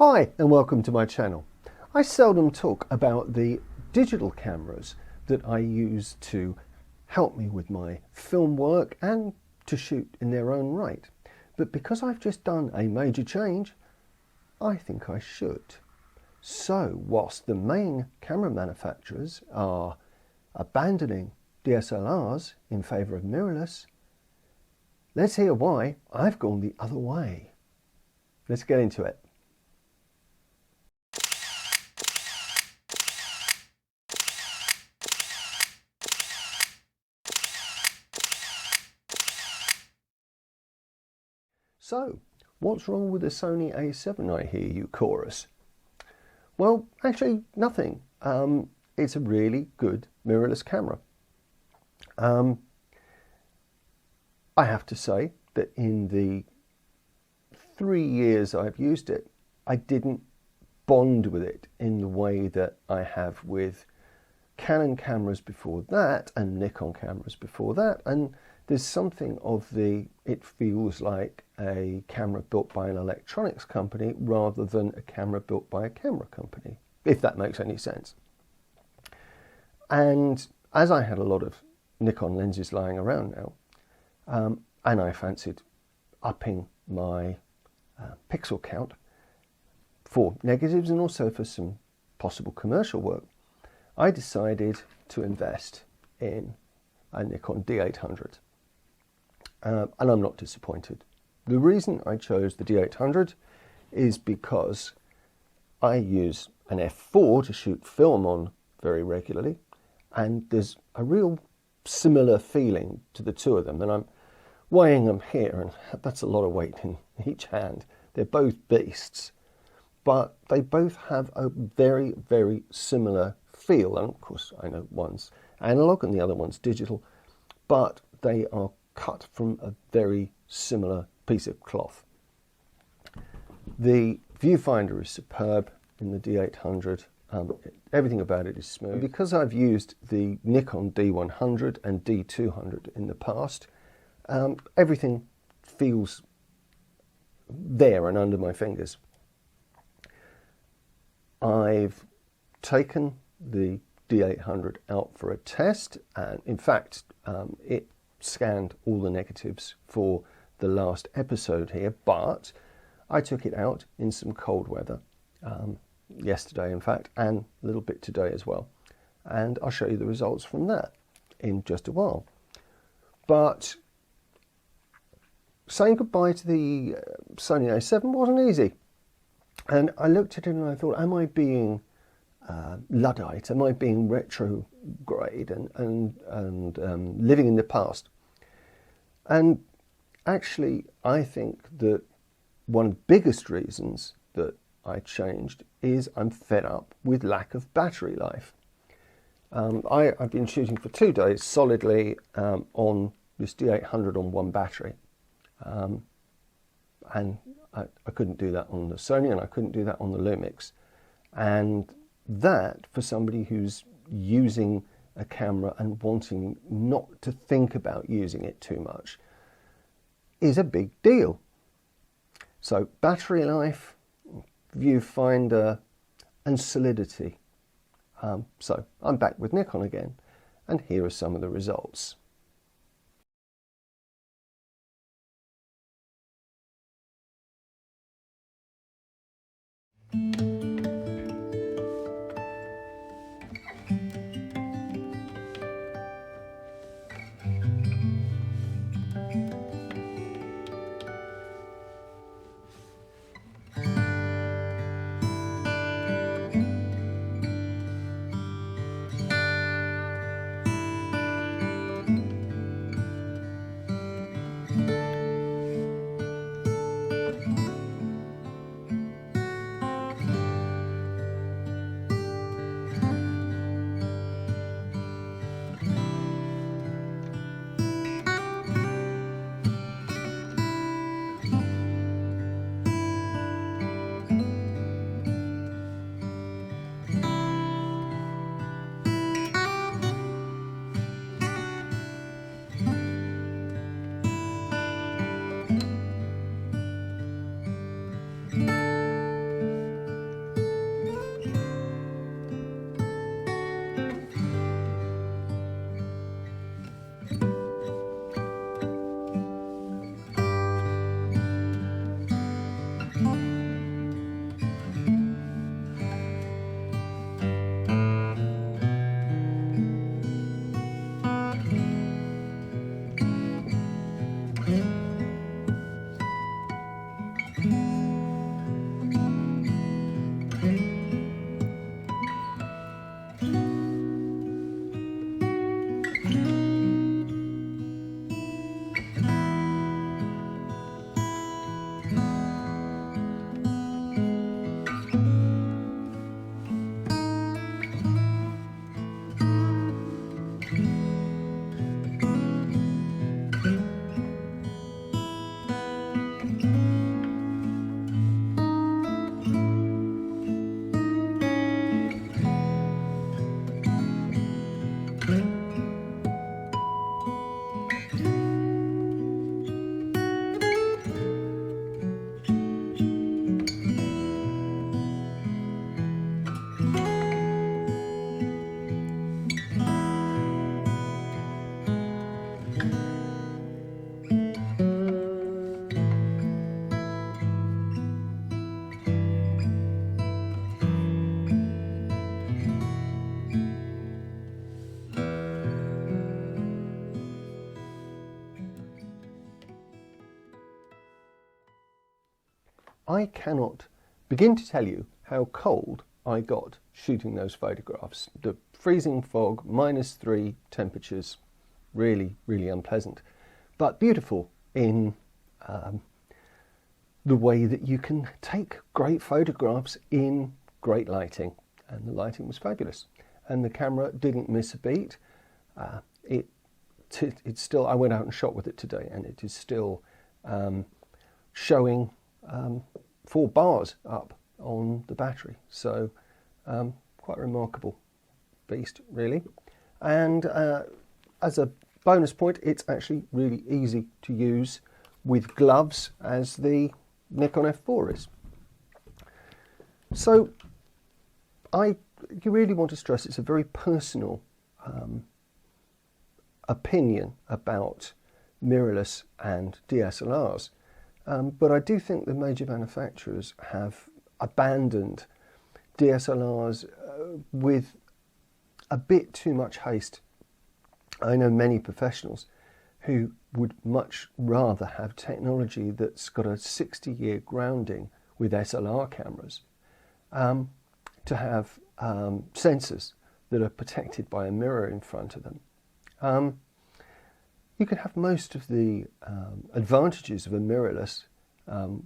Hi and welcome to my channel. I seldom talk about the digital cameras that I use to help me with my film work and to shoot in their own right. But because I've just done a major change, I think I should. So whilst the main camera manufacturers are abandoning DSLRs in favour of mirrorless, let's hear why I've gone the other way. Let's get into it. So, what's wrong with the Sony A7, I hear you chorus? Well, actually nothing. It's a really good mirrorless camera. I have to say that in the 3 years I've used it, I didn't bond with it in the way that I have with Canon cameras before that and Nikon cameras before that, and there's something of it feels like a camera built by an electronics company rather than a camera built by a camera company, if that makes any sense. And as I had a lot of Nikon lenses lying around now, and I fancied upping my pixel count for negatives and also for some possible commercial work, I decided to invest in a Nikon D800. And I'm not disappointed. The reason I chose the D800 is because I use an f4 to shoot film on very regularly, and there's a real similar feeling to the two of them, and I'm weighing them here, and that's a lot of weight in each hand. They're both beasts, but they both have a very, very similar feel, and of course I know one's analog and the other one's digital, but they are cut from a very similar piece of cloth. The viewfinder is superb in the D800. Everything about it is smooth. Because I've used the Nikon D100 and D200 in the past, everything feels there and under my fingers. I've taken the D800 out for a test, and in fact it scanned all the negatives for the last episode here, but I took it out in some cold weather yesterday in fact, and a little bit today as well, and I'll show you the results from that in just a while. But saying goodbye to the Sony A7 wasn't easy, and I looked at it and I thought, am I being Luddite? Am I being retrograde and living in the past? And actually, I think that one of the biggest reasons that I changed is I'm fed up with lack of battery life. I've been shooting for 2 days solidly on this D800 on one battery, and I couldn't do that on the Sony, and I couldn't do that on the Lumix. And that, for somebody who's using a camera and wanting not to think about using it too much, is a big deal. So battery life, viewfinder, and solidity. So I'm back with Nikon again, and here are some of the results. I cannot begin to tell you how cold I got shooting those photographs. The freezing fog, -3 temperatures, really, really unpleasant, but beautiful in the way that you can take great photographs in great lighting, and the lighting was fabulous, and the camera didn't miss a beat. It's still, I went out and shot with it today, and it is still showing 4 bars up on the battery, so quite a remarkable beast, really. And as a bonus point, it's actually really easy to use with gloves, as the Nikon F4 is. So you really want to stress it's a very personal opinion about mirrorless and DSLRs, but I do think the major manufacturers have abandoned DSLRs with a bit too much haste. I know many professionals who would much rather have technology that's got a 60-year grounding with SLR cameras, to have sensors that are protected by a mirror in front of them. You can have most of the advantages of a mirrorless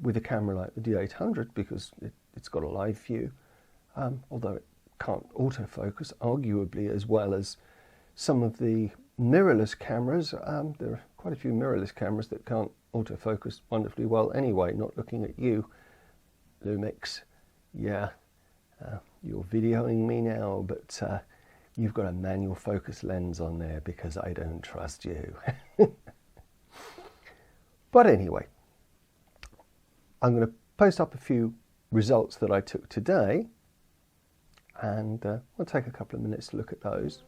with a camera like the D800, because it's got a live view, although it can't autofocus arguably as well as some of the mirrorless cameras. There are quite a few mirrorless cameras that can't autofocus wonderfully well anyway. Not looking at you, Lumix. Yeah, you're videoing me now, but you've got a manual focus lens on there because I don't trust you. But anyway, I'm going to post up a few results that I took today, and we'll take a couple of minutes to look at those.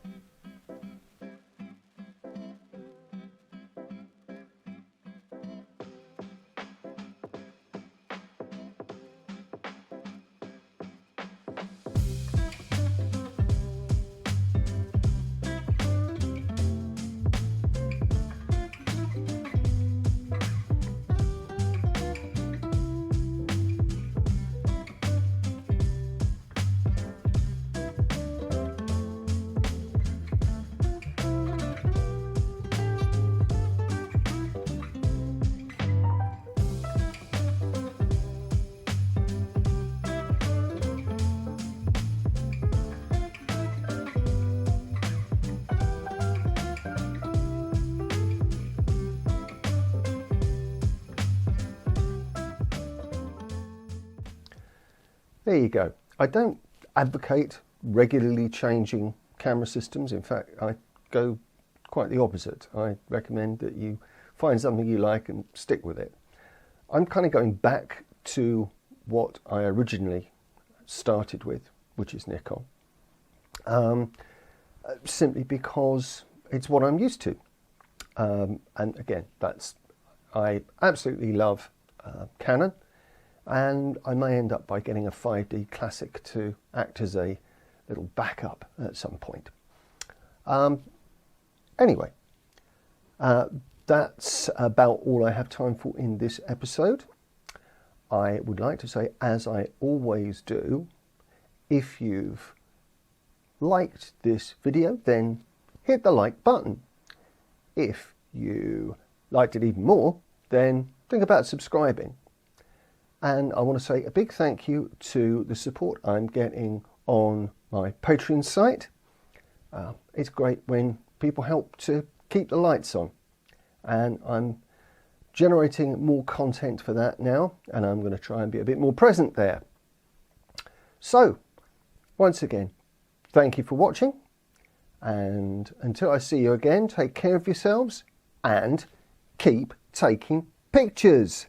There you go. I don't advocate regularly changing camera systems. In fact, I go quite the opposite. I recommend that you find something you like and stick with it. I'm kind of going back to what I originally started with, which is Nikon, simply because it's what I'm used to. And again, I absolutely love Canon. And I may end up by getting a 5D Classic to act as a little backup at some point. Anyway, that's about all I have time for in this episode. I would like to say, as I always do, if you've liked this video, then hit the like button. If you liked it even more, then think about subscribing. And I want to say a big thank you to the support I'm getting on my Patreon site. It's great when people help to keep the lights on. And I'm generating more content for that now, and I'm going to try and be a bit more present there. So, once again, thank you for watching. And until I see you again, take care of yourselves and keep taking pictures.